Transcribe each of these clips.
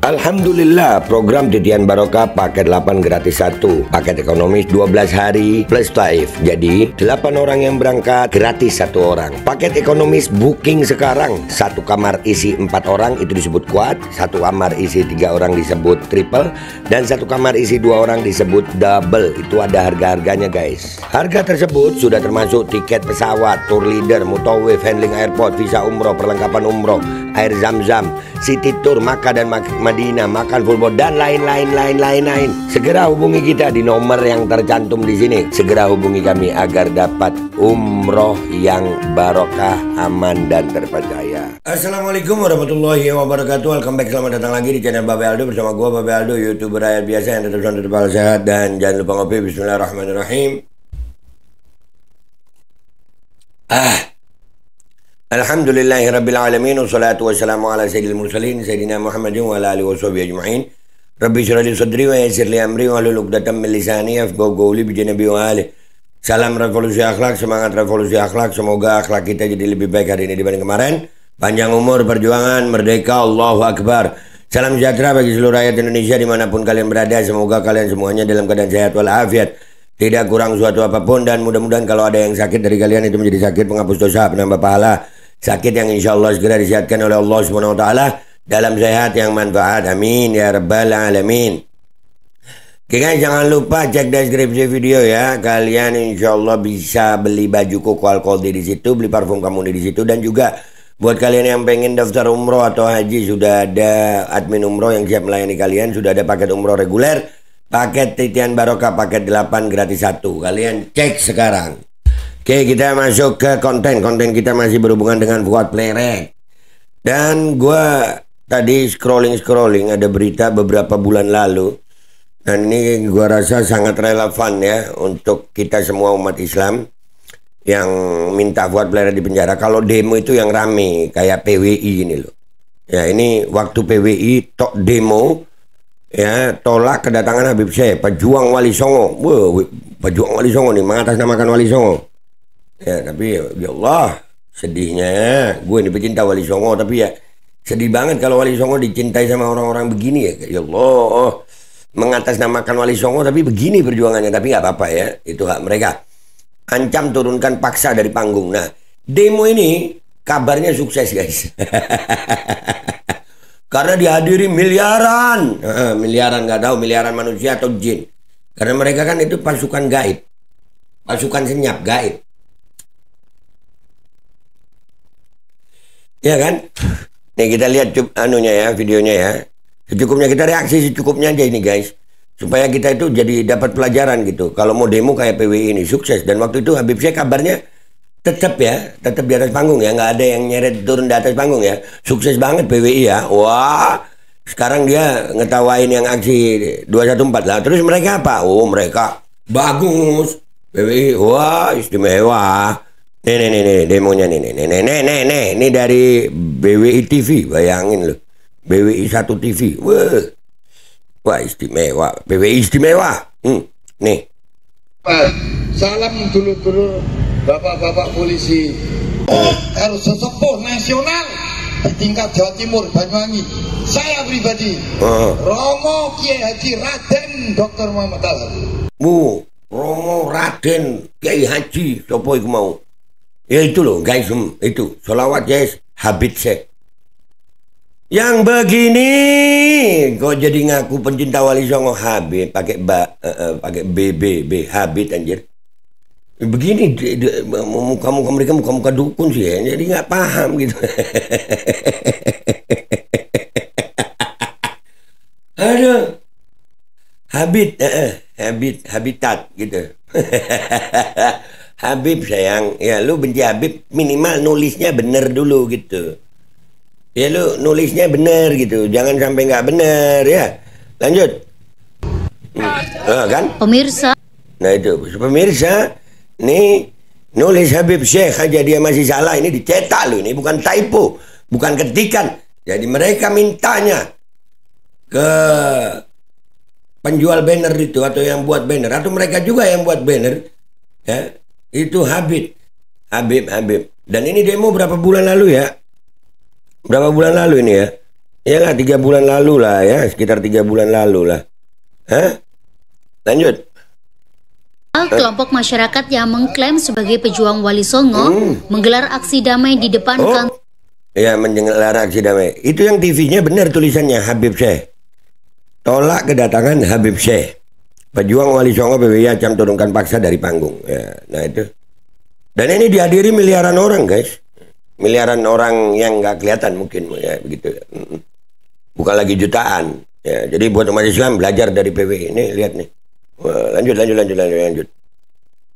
Alhamdulillah, program Titian Barokah paket 8 gratis 1, paket ekonomis 12 hari plus taif. Jadi 8 orang yang berangkat gratis 1 orang. Paket ekonomis booking sekarang, 1 kamar isi 4 orang itu disebut quad, 1 kamar isi 3 orang disebut triple, dan 1 kamar isi 2 orang disebut double. Itu ada harga-harganya guys. Harga tersebut sudah termasuk tiket pesawat, tour leader, mutawif, handling airport, visa umroh, perlengkapan umroh, air zam-zam, city tour, Makkah dan Madinah, makan full board, dan lain-lain. Segera hubungi kita di nomor yang tercantum di sini. Segera hubungi kami agar dapat umroh yang barokah, aman dan terpercaya. Assalamualaikum warahmatullahi wabarakatuh. Welcome back, selamat datang lagi di channel Babe Aldo bersama gua Babe Aldo, YouTuber rakyat biasa yang tetap sehat dan jangan lupa ngopi. Bismillahirrahmanirrahim. Alhamdulillahirrabbilalamin. Wassalatu wassalamu ala sayyidil mursalin Sayyidina Muhammadin wa ala alihi wa sahbihi ajma'in. Rabbi syrah li sadri wa yassir li amri wa hlul 'uqdatam min lisani yafqahu qawli bi janabi wa ali. Salam revolusi akhlak, semangat revolusi akhlak. Semoga akhlak kita jadi lebih baik hari ini dibanding kemarin. Panjang umur, perjuangan, merdeka, Allahu Akbar. Salam sejahtera bagi seluruh rakyat Indonesia dimanapun kalian berada. Semoga kalian semuanya dalam keadaan sehat walafiat, tidak kurang suatu apapun, dan mudah-mudahan kalau ada yang sakit dari kalian itu menjadi sakit penghapus dosa, penambah pahala, sakit yang insya Allah segera disehatkan oleh Allah Subhanahu Wa Taala dalam sehat yang manfaat. Amin ya rabbal alamin. Oke guys, jangan lupa cek deskripsi video ya. Kalian insya Allah bisa beli baju koko alkoldi di situ, beli parfum kamu di situ, dan juga buat kalian yang pengen daftar umroh atau haji sudah ada admin umroh yang siap melayani kalian. Sudah ada paket umroh reguler, paket Titian Barokah paket 8 gratis 1. Kalian cek sekarang. Oke, kita masuk ke konten. Konten kita masih berhubungan dengan Fuad Playret. Dan gue tadi scrolling ada berita beberapa bulan lalu. Dan ini gue rasa sangat relevan ya untuk kita semua umat Islam yang minta Fuad Playret di penjara. Kalau demo itu yang rame kayak PWI ini loh. Ya, ini waktu PWI tok demo ya, tolak kedatangan Habib Syekh, pejuang Wali Songo. Wah, pejuang Wali Songo nih mengatasnamakan Wali Songo. Ya, tapi ya Allah, sedihnya gue ini pecinta Wali Songo, tapi ya sedih banget kalau Wali Songo dicintai sama orang-orang begini ya. Ya Allah, mengatasnamakan Wali Songo tapi begini perjuangannya. Tapi nggak apa-apa ya, itu hak mereka. Ancam turunkan paksa dari panggung. Nah, demo ini kabarnya sukses guys. Karena dihadiri miliaran. Miliaran, nggak tahu miliaran manusia atau jin. Karena mereka kan itu pasukan gaib, pasukan senyap gaib. Ya kan? Nih kita lihat anunya ya, videonya ya. Secukupnya kita reaksi secukupnya aja ini guys. Supaya kita itu jadi dapat pelajaran gitu. Kalau mau demo kayak PWI ini sukses. Dan waktu itu Habib Syekh kabarnya tetap di atas panggung ya. Nggak ada yang nyeret turun di atas panggung ya. Sukses banget PWI ya. Wah, sekarang dia ngetawain yang aksi 214 lah. Terus mereka apa? Oh, mereka bagus. PWI, wah istimewa. Nih demonya nih. Ini dari BWI TV, bayangin loh. BWI 1 TV. Wah istimewa. BWI istimewa. Nih. Salam dulu bapak-bapak polisi. Harus sesepuh nasional di tingkat Jawa Timur, Banyuwangi. Saya pribadi, Romo Kiai Haji Raden Dr. Muhammad Talha. Romo Raden Kiai Haji, siapa itu mau? Ya itu loh guys, itu sholawat guys, Habib Syekh. Yang begini kok jadi ngaku pencinta Wali Songo. Habib pakai BB Habib anjir. Begini muka-muka mereka muka-muka dukun sih ya, jadi nggak paham gitu. Aduh, habitat gitu. Habib sayang, ya lu benci Habib minimal nulisnya bener dulu gitu. Ya lu nulisnya bener gitu, jangan sampai nggak bener ya. Lanjut. Kan? Pemirsa. Nah itu pemirsa, nih nulis Habib Syekh aja dia masih salah. Ini dicetak loh, ini bukan typo, bukan ketikan. Jadi mereka mintanya ke penjual banner itu atau yang buat banner atau mereka juga yang buat banner ya. Itu Habib. Dan ini demo berapa bulan lalu ya? Berapa bulan lalu ini ya? Iyalah 3 bulan lalu lah ya, sekitar 3 bulan lalu lah. Hah? Lanjut. Kelompok masyarakat yang mengklaim sebagai pejuang Wali Songo menggelar aksi damai di depan kantor. Ya, menggelar aksi damai. Itu yang TV-nya benar tulisannya Habib Syekh. Tolak kedatangan Habib Syekh. Pejuang Wali Songo PBI ancam turunkan paksa dari panggung. Ya, nah itu. Dan ini dihadiri miliaran orang, guys. Miliaran orang yang nggak kelihatan mungkin ya begitu. Bukan lagi jutaan. Ya, jadi buat umat Islam belajar dari PBI. Ini lihat nih. Wah, lanjut.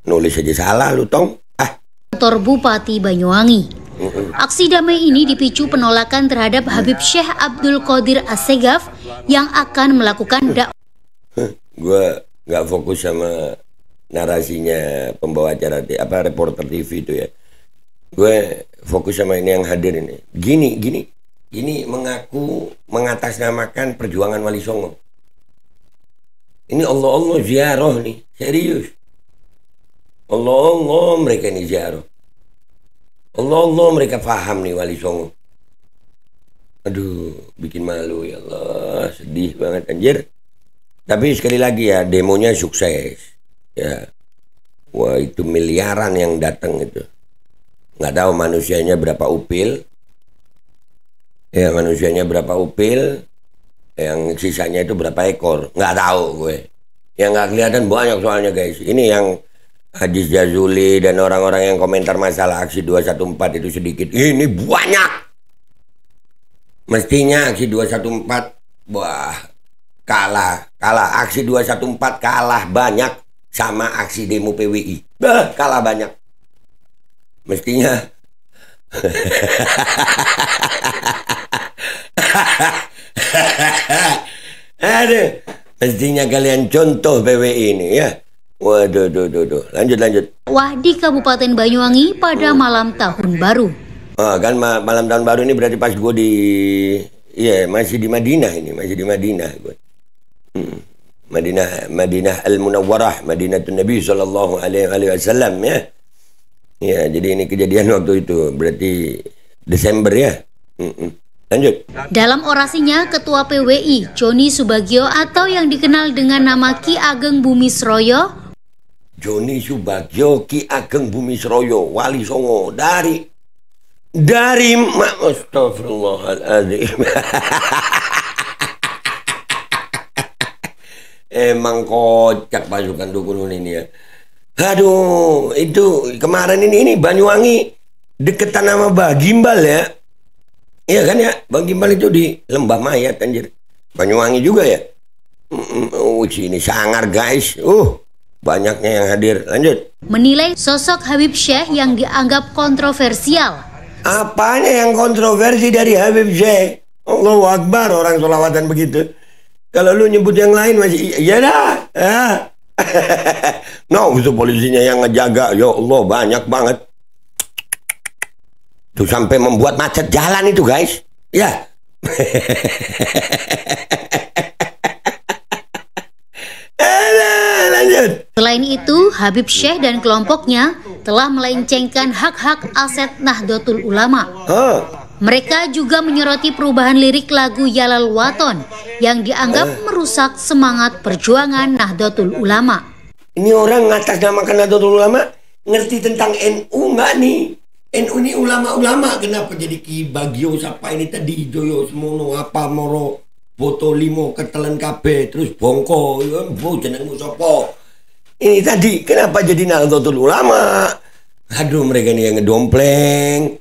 Nulis aja salah lu, Tong. Kantor Bupati Banyuwangi. Aksi damai ini dipicu penolakan terhadap Habib Syekh Abdul Qadir Assegaf yang akan melakukan Gue nggak fokus sama narasinya pembawa acara reporter TV itu ya. Gue fokus sama ini yang hadir ini. Gini mengaku mengatasnamakan perjuangan Wali Songo. Ini Allah ziarah nih, serius. Allah mereka ini ziarah. Allah mereka paham nih Wali Songo. Aduh, bikin malu ya Allah, sedih banget anjir. Tapi sekali lagi ya, demonya sukses. Ya, wah itu miliaran yang datang itu. Nggak tahu manusianya berapa upil. Ya manusianya berapa upil. Yang sisanya itu berapa ekor. Nggak tahu gue. Yang nggak kelihatan banyak soalnya guys. Ini yang Hadis Jazuli dan orang-orang yang komentar masalah aksi 214 itu sedikit. Ini banyak. Mestinya aksi 214 wah kalah. Aksi 214 kalah banyak sama aksi demo PWI. Kalah banyak. Mestinya aduh, mestinya kalian contoh PWI ini ya. Waduh, lanjut. Wah di Kabupaten Banyuwangi pada malam tahun baru. Kan malam tahun baru ini berarti pas gue masih di Madinah gue. Madinah Al-Munawwarah, Madinatun Nabi sallallahu alaihi wasallam ya. Ya, jadi ini kejadian waktu itu, berarti Desember ya. Lanjut. Dalam orasinya, Ketua PWI Joni Subagio atau yang dikenal dengan nama Ki Ageng Bumisroyo. Joni Subagio, Ki Ageng Bumisroyo, Wali Songo dari Astagfirullahaladzim. Emang kocak pasukan dukun ini ya. Aduh, itu kemarin ini Banyuwangi deketan sama Bagimbal ya. Iya kan ya, Bagimbal itu di Lembah Mayat anjir. Banyuwangi juga ya. Ini sangar guys. Banyaknya yang hadir. Lanjut. Menilai sosok Habib Syekh yang dianggap kontroversial. Apanya yang kontroversi dari Habib Syekh? Allahu Akbar, orang sholawatan begitu. Kalau lu nyebut yang lain masih iya dah. No, itu polisinya yang ngejaga. Ya Allah, banyak banget. Tuh sampai membuat macet jalan itu guys. Ya. Lanjut. Selain itu, Habib Syekh dan kelompoknya telah melencengkan hak-hak aset Nahdlatul Ulama. Mereka juga menyoroti perubahan lirik lagu Yalal Waton yang dianggap merusak semangat perjuangan Nahdlatul Ulama. Ini orang ngatasnamakan Nahdlatul Ulama ngerti tentang NU nggak nih? NU ini ulama-ulama, kenapa jadi Ki Bagio siapa ini tadi Joyo semono apa moro foto limo ketelen kabeh terus bongko jenengmu sopo ini tadi kenapa jadi Nahdlatul Ulama? Aduh, mereka ini yang ngedompleng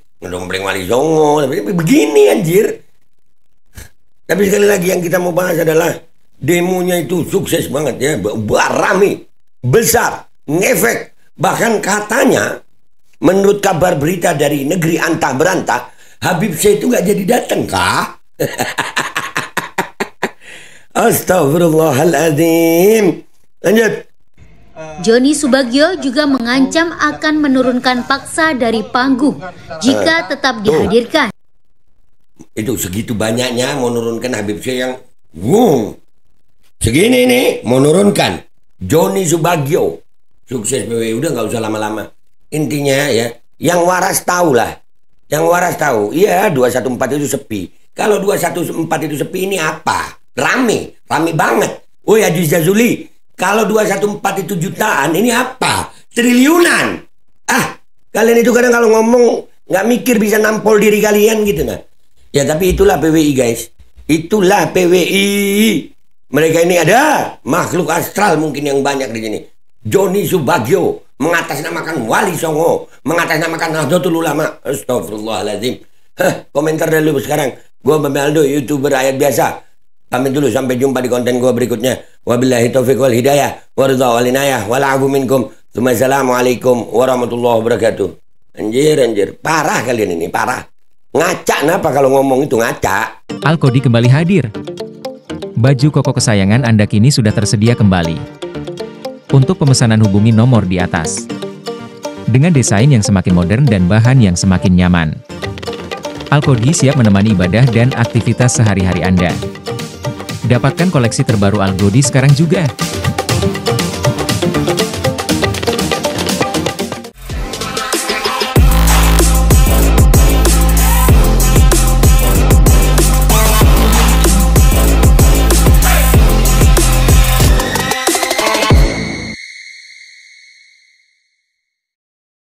Wali Songo, tapi begini anjir. Tapi sekali lagi yang kita mau bahas adalah demonya itu sukses banget ya, rame, besar, ngefek, bahkan katanya menurut kabar berita dari negeri antah berantah, Habib Syekh itu nggak jadi datang kah? Astagfirullahaladzim. Lanjut. Joni Subagio juga mengancam akan menurunkan paksa dari panggung jika tetap dihadirkan. Itu segitu banyaknya mau nurunkan Habib Syekh yang segini nih mau nurunkan Joni Subagio. Sukses PWI, udah nggak usah lama-lama. Intinya ya, yang waras tahu lah. Yang waras tahu, iya 214 itu sepi. Kalau 214 itu sepi ini apa? Rame banget. Woi Haji Jazuli, kalau 214 itu jutaan ini apa? Triliunan. Kalian itu kadang kalau ngomong nggak mikir bisa nampol diri kalian gitu nah. Ya tapi itulah PWI guys. Itulah PWI. Mereka ini ada makhluk astral mungkin yang banyak di sini. Joni Subagio mengatasnamakan Wali Songo, mengatasnamakan Nahdlatul Ulama. Astagfirullahaladzim. Komentar dulu sekarang. Gua Bang Aldo, YouTuber rakyat biasa. Pamit dulu, sampai jumpa di konten gua berikutnya. Wabillahi taufiq wal hidayah, waridha wal inayah, wal afu minkum. Assalamualaikum warahmatullahi wabarakatuh. Anjir, parah kalian ini, parah. Ngaca kenapa kalau ngomong itu ngaca? Alkodi kembali hadir. Baju koko kesayangan Anda kini sudah tersedia kembali. Untuk pemesanan hubungi nomor di atas. Dengan desain yang semakin modern dan bahan yang semakin nyaman. Alkodi siap menemani ibadah dan aktivitas sehari-hari Anda. Dapatkan koleksi terbaru Alkodi sekarang juga.